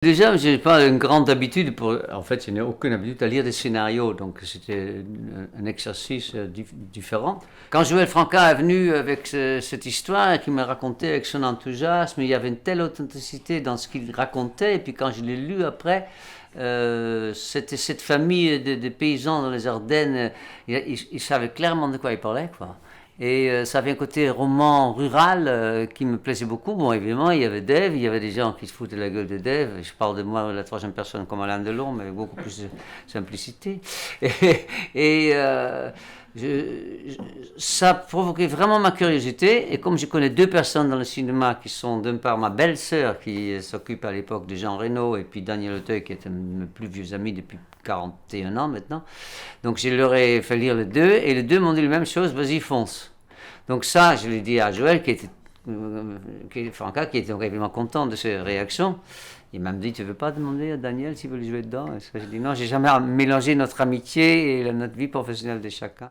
Déjà, je n'ai pas une grande habitude en fait, je n'ai aucune habitude à lire des scénarios, donc c'était un exercice différent. Quand Joël Franka est venu avec cette histoire, qu'il m'a raconté avec son enthousiasme, il y avait une telle authenticité dans ce qu'il racontait, et puis quand je l'ai lu après, c'était cette famille de paysans dans les Ardennes, il savait clairement de quoi il parlait, quoi. Et ça avait un côté roman rural qui me plaisait beaucoup. Bon, évidemment, il y avait Dave, il y avait des gens qui se foutaient de la gueule de Dave. Je parle de moi, la troisième personne, comme Alain Delon, mais avec beaucoup plus de simplicité. Et, et ça provoquait vraiment ma curiosité. Et comme je connais deux personnes dans le cinéma qui sont d'une part ma belle-sœur qui s'occupe à l'époque de Jean Reno et puis Daniel Auteuil qui est un de mes plus vieux amis depuis 41 ans maintenant. Donc je leur ai fait lire les deux et les deux m'ont dit la même chose, vas-y fonce. Donc ça, je l'ai dit à Joël Franca, qui était donc évidemment content de ces réactions. Il m'a dit, tu ne veux pas demander à Daniel s'il veut jouer dedans? Et j'ai dit non, j'ai jamais mélangé notre amitié et notre vie professionnelle de chacun.